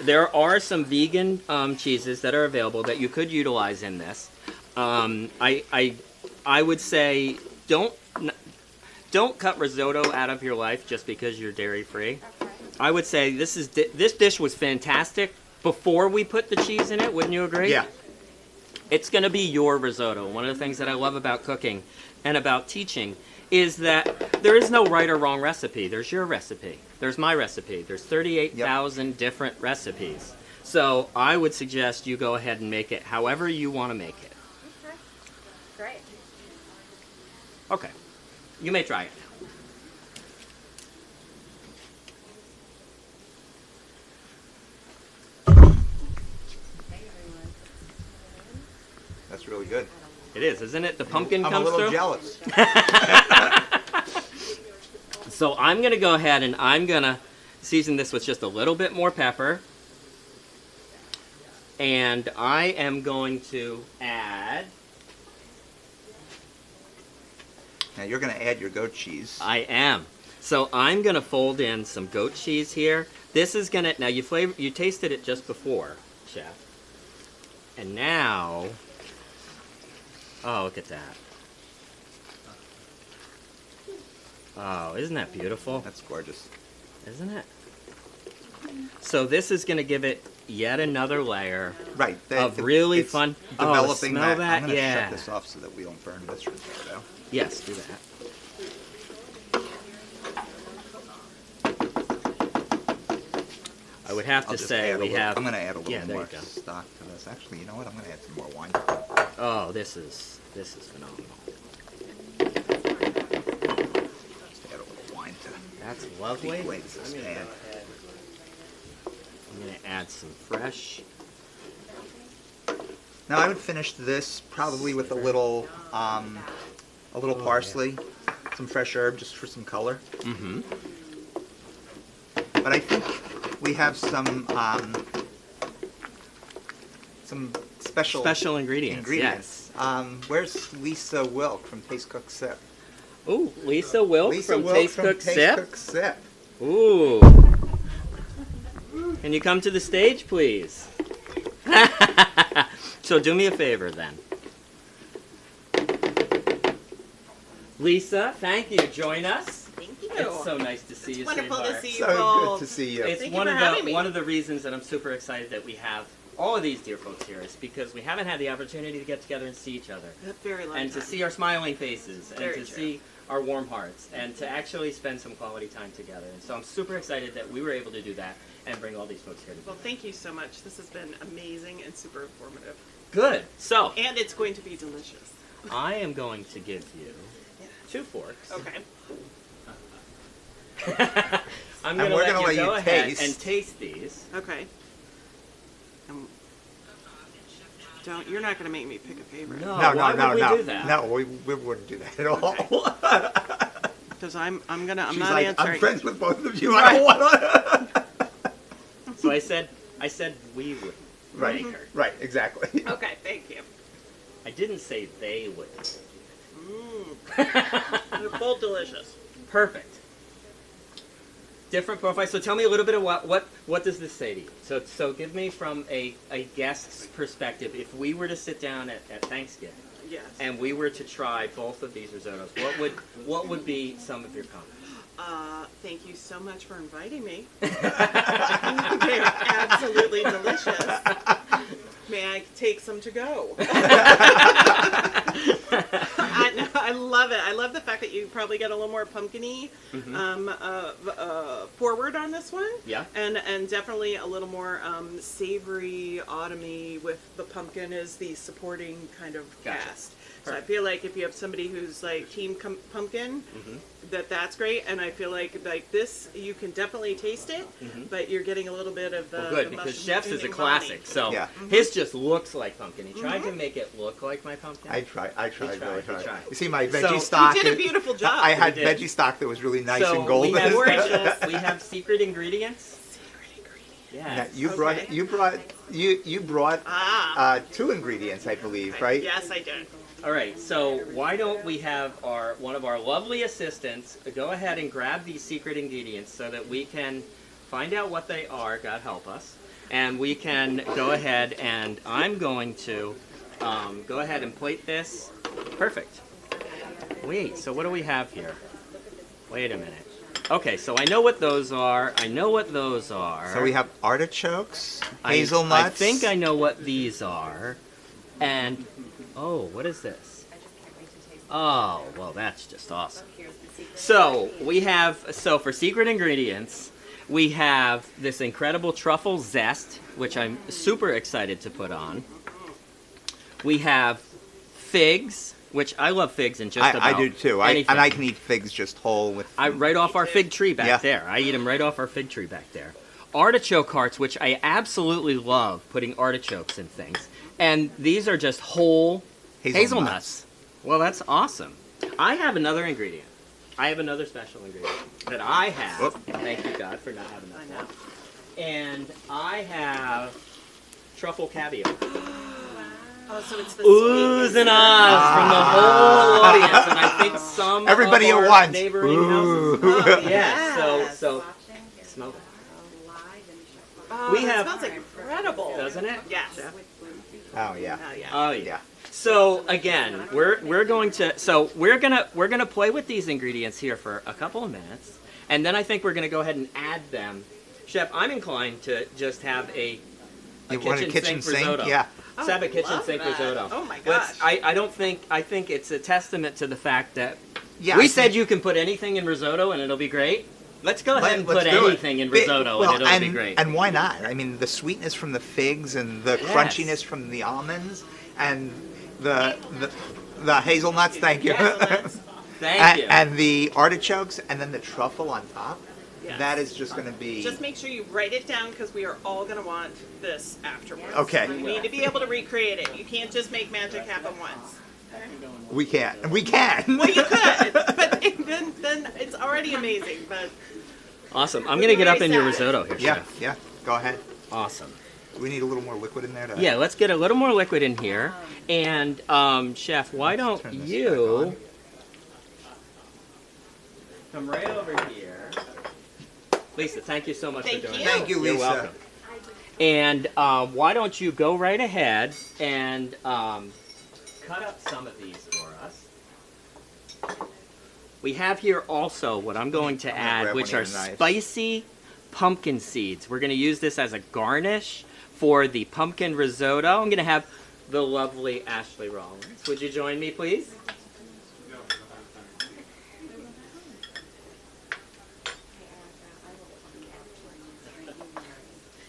there are some vegan cheeses that are available that you could utilize in this. I would say don't cut risotto out of your life just because you're dairy free. Okay. I would say this dish was fantastic before we put the cheese in it. Wouldn't you agree? Yeah. It's going to be your risotto. One of the things that I love about cooking and about teaching is that there is no right or wrong recipe. There's your recipe. There's my recipe. There's 38,000 different recipes. So I would suggest you go ahead and make it however you want to make it. Okay. Great. Okay. You may try it now. That's really good. It is, isn't it? The pumpkin I'm comes a little through. jealous. So I'm going to go ahead and I'm going to season this with just a little bit more pepper. And I am going to add... Now you're going to add your goat cheese. I am. So I'm going to fold in some goat cheese here. This is going to... Now you tasted it just before, Chef. And now... Oh, look at that. Oh, isn't that beautiful? That's gorgeous. Isn't it? So this is going to give it yet another layer Right. of really it's fun... Developing smell that? I'm going to Yeah. shut this off so that we don't burn this risotto. Yes, do that. I would have I'll to just say add a we little- have... I'm going to add a little Yeah, there more you go. stock to this. Actually, you know what? I'm going to add some more wine. Oh, this is phenomenal. Just add a little wine to That's lovely. deflate this pan. I'm going to add some fresh. Now I would finish this probably with a little parsley, some fresh herb just for some color. Mm-hmm. But I think we have some special ingredients. ingredients. Where's Lisa Wilk from Taste Cook Sip? Yes. Ooh, Lisa Wilk Lisa from Wilk Taste from Cook Taste Sip. Cook Sip. Ooh. Can you come to the stage, please? So do me a favor then. Lisa, thank you. Join us. Thank you. It's so nice to see you, Wonderful to sweetheart. see you So both. good to see you. It's Thank you one for of having me. one of the reasons that I'm super excited that we have all of these dear folks here is because we haven't had the opportunity to get together and see each other. A very long And to time. see our smiling faces, and Very to true. see our warm hearts, and to actually spend some quality time together. And so I'm super excited that we were able to do that and bring all these folks here together. Well, thank you so much. This has been amazing and super informative. Good. So And it's going to be delicious. I am going to give you 2 forks. Okay. I'm And going to we're let gonna you let go you ahead taste. and taste these. Okay. You're not going to make me pick a favorite. No, No, why no, would we no, do that? no. We wouldn't do that at all. Because I'm She's not like, answering. I'm friends with both of you. I don't want to. So I said we would. Right, Make her. right, exactly. Okay, thank you. I didn't say they would. They're both delicious. Perfect. Different profile. So tell me a little bit of what does this say to you? So give me from a guest's perspective, if we were to sit down at Thanksgiving Yes. and we were to try both of these risottos, what would be some of your comments? Thank you so much for inviting me. They are absolutely delicious. May I take some to go? I love it. I love the fact that you probably get a little more pumpkin-y forward on this one. Yeah. And definitely a little more savory, autumny with the pumpkin as the supporting kind of Gotcha. cast. So I Perfect. feel like if you have somebody who's like team pumpkin, that's great. And I feel like this, you can definitely taste it, but you're getting a little bit of the Well, good, the because mush Chef's is a umami. classic. So Yeah. his just looks like pumpkin. He tried to make it look like my pumpkin. I tried, really he tried. tried. You see my So- veggie You stock? You did a beautiful job. I had You did. veggie stock that was really nice so and golden. we have Gorgeous. we have secret ingredients. Yeah, Yes. you Okay. brought 2 ingredients, I believe, right? Yes, I did. All right, so why don't we have one of our lovely assistants go ahead and grab these secret ingredients so that we can find out what they are, God help us, and we can go ahead and I'm going to go ahead and plate this. Perfect. Wait, so what do we have here? Wait a minute. Okay, so I know what those are. I know what those are. So we have artichokes, I hazelnuts. think I know what these are. And, oh, what is this? Oh, well, that's just awesome. So, we have, so for secret ingredients, we have this incredible truffle zest, which I'm super excited to put on. We have figs, which I love figs in just about I do too. anything. And I can eat figs just whole with. Right off our fig tree back there. I eat them right off our fig tree back there. Artichoke hearts, which I absolutely love putting artichokes in things. And these are just whole hazelnuts. Well, that's awesome. I have another ingredient. I have another special ingredient that I have. Whoop. Thank you, God, for not having that now. And I have truffle caviar. Oh, so it's the Oohs and ahs from the whole audience, and I think some Everybody of at our once. neighboring Ooh. houses. Oh, yeah. So smell it. Oh, We that have- smells incredible. Doesn't it? Yes. Oh yeah. Oh, yeah. Oh yeah. So again, we're going to play with these ingredients here for a couple of minutes, and then I think we're gonna go ahead and add them. Chef, I'm inclined to just have a You want a kitchen sink? risotto. Yeah. Oh, Let's have a kitchen love sink that. risotto. Oh my Let's- gosh. I think it's a testament to the fact that Yeah. we I said think- you can put anything in risotto and it'll be great. Let's go ahead and Let's put do it. anything in Bi- risotto well, and it'll be great. And why not? I mean, the sweetness from the figs and the Yes. crunchiness from the almonds and the hazelnuts. Thank you. Hazelnuts. Thank you. And the artichokes, and then the truffle on top. Yes. That is just going to be. Just make sure you write it down because we are all going to want this afterwards. Okay. You need to be able to recreate it. You can't just make magic happen once. We can. We can. Well, you could, but then it's already amazing. But Awesome. I'm gonna get up in your Very sad. risotto here, Yeah. Chef. Yeah. Go ahead. Awesome. We need a little more liquid in there. Yeah, let's get a little more liquid in here. And Chef, why don't Turn this you come right over here? Lisa, thank you so much Thank for doing you. that. Thank you, You're Lisa. welcome. And why don't you go right ahead and cut up some of these for us. We have here also what I'm going to add, grab which one are of your knives. spicy pumpkin seeds. We're going to use this as a garnish for the pumpkin risotto. I'm going to have the lovely Ashley Rollins. Would you join me, please?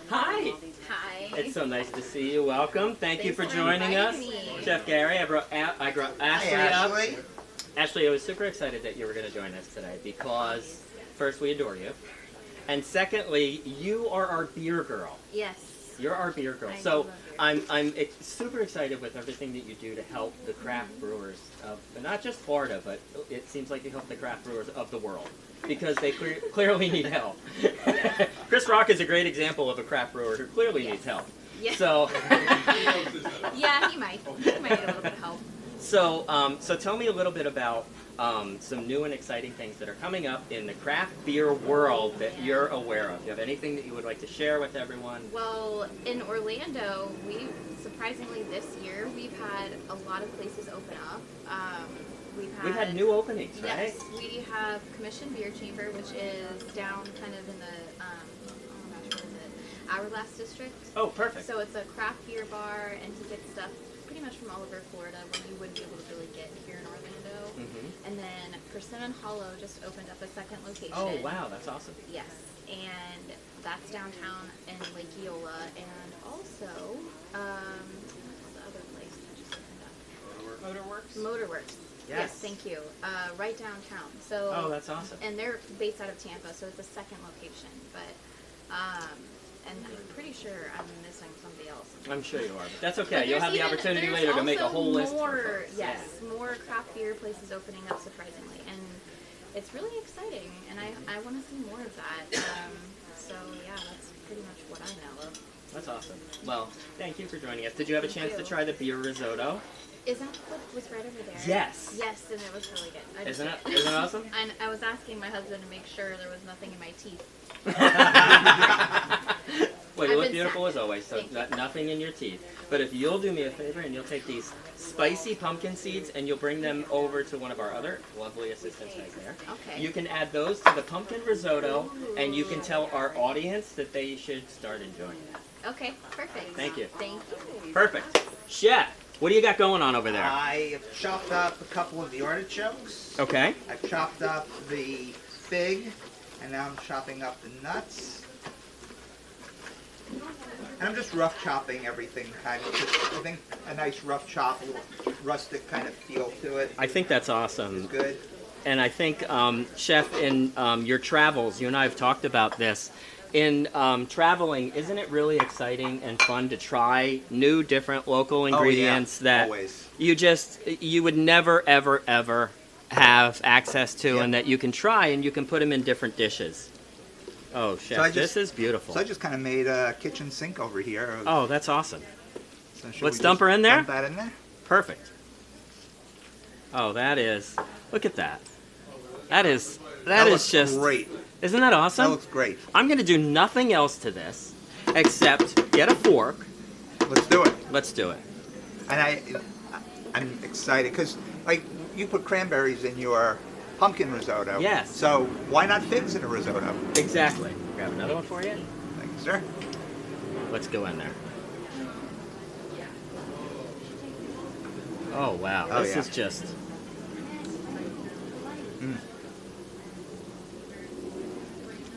Hi. Hi. It's so nice to see you. Welcome. Thank you for Thanks for joining us. inviting me. Chef Gary, I brought Ashley Hey, up. Ashley. Ashley, I was super excited that you were going to join us today because, first, we adore you. And secondly, you are our beer girl. Yes. You're our beer girl. I So love I'm super excited with everything that you do to help the craft brewers of not just Florida, but it seems like you help the craft brewers of the world because they clearly need help. Chris Rock is a great example of a craft brewer who clearly needs help. Yeah. So, Yeah, he might. He might need a little bit of help. so tell me a little bit about some new and exciting things that are coming up in the craft beer world that you're aware of. Do you have anything that you would like to share with everyone? Well, in Orlando, surprisingly this year, we've had a lot of places open up. We've had new openings, right? Yes, we have Commission Beer Chamber, which is down kind of in the, oh my gosh, what is it? Hourglass District. Oh, perfect. So it's a craft beer bar, and to get stuff pretty much from all over Florida where you wouldn't be able to really get here in Orlando. Mhm. And then Persimmon Hollow just opened up a second location. Oh, wow, that's awesome. Yes, and that's downtown in Lake Eola, and also, what's the other place that just opened up? Motorworks. Motorworks. Yes. Thank you. Right downtown. So. Oh, that's awesome. And they're based out of Tampa, so it's a second location. But, and I'm pretty sure I'm missing somebody else. I'm sure you are, but that's okay. But You'll there's have the even- opportunity there's later to make a also whole list. for more, folks. yes, more craft beer places opening up surprisingly, and it's really exciting. And I want to see more of that. So yeah, that's pretty much what I know of. That's awesome. Well, thank you for joining us. Did you have a Thank chance to you. try the beer risotto? Is that what was right over there? Yes. Yes, and it was really good. I Isn't it? just- Isn't it awesome? And I was asking my husband to make sure there was nothing in my teeth. Well, you I've look been beautiful sad. as always, so Thank you. nothing in your teeth. But if you'll do me a favor and you'll take these spicy pumpkin seeds and you'll bring them over to one of our other lovely assistants right there. Okay. You can add those to the pumpkin risotto, and you can tell our audience that they should start enjoying it. Okay, perfect. Thank you. Thank you. Perfect. Chef, what do you got going on over there? I have chopped up a couple of the artichokes. Okay. I've chopped up the fig, and now I'm chopping up the nuts. And I'm just rough chopping everything, kind of. Just, I think a nice rough chop, a little rustic kind of feel to it I think that's is awesome. good. And I think, Chef, in your travels, you and I have talked about this. In traveling, isn't it really exciting and fun to try new, different local ingredients that always. you would never, ever, ever have access to, Yeah. and that you can try and you can put them in different dishes. Oh, Chef, this is beautiful. So I just kind of made a kitchen sink over here. Oh, that's awesome. So should let's we dump just her in there? Dump that in there? Perfect. Oh, that is. Look at that. That is looks just great. Isn't that awesome? That looks great. I'm going to do nothing else to this except get a fork. Let's do it. Let's do it. And I'm excited because, like, you put cranberries in your pumpkin risotto. Yes. So why not figs in a risotto? Exactly. Grab another one for you. Thank you, sir. Let's go in there. Oh, wow. Oh, This yeah. is just...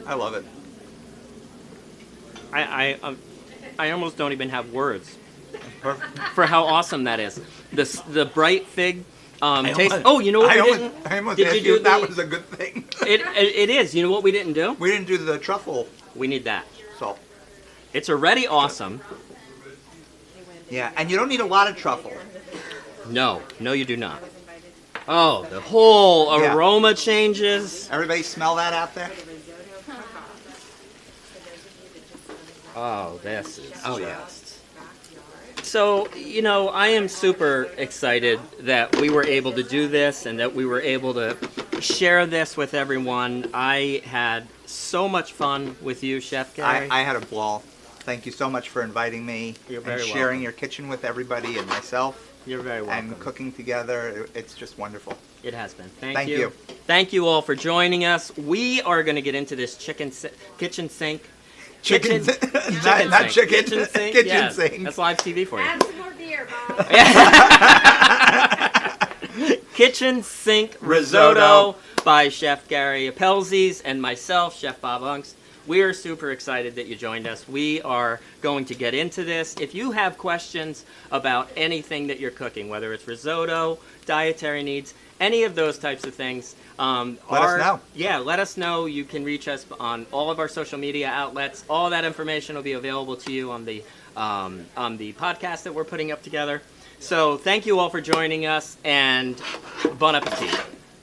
I love it. I almost don't even have words Perfect. for how awesome that is. The bright fig taste. almost- Oh, you know what I we almost, didn't? I almost Did asked you you do if that the- was a good thing. It is. You know what we didn't do? We didn't do the truffle We need that. salt. It's already awesome. Yeah, and you don't need a lot of truffle. No, you do not. Oh, the whole Yeah. aroma changes. Everybody smell that out there? Oh, this is Oh, yeah. So, you know, I am super excited that we were able to do this and that we were able to share this with everyone. I had so much fun with you, Chef Gary. I had a ball. Thank you so much for inviting me You're and very sharing welcome. your kitchen with everybody and myself You're very welcome. and cooking together. It's just wonderful. It has been. Thank you. Thank you all for joining us. We are going to get into this kitchen sink. Chicken, Kitchen not sink. chicken, Kitchen sink. kitchen yes. sink. That's live TV for you. Add some more beer, Bob. Kitchen Sink Risotto by Chef Gary Appelsies and myself, Chef Bob Aungst. We are super excited that you joined us. We are going to get into this. If you have questions about anything that you're cooking, whether it's risotto, dietary needs, any of those types of things, Let us know. Yeah, let us know. You can reach us on all of our social media outlets. All that information will be available to you on the podcast that we're putting up together. So thank you all for joining us, and bon appetit.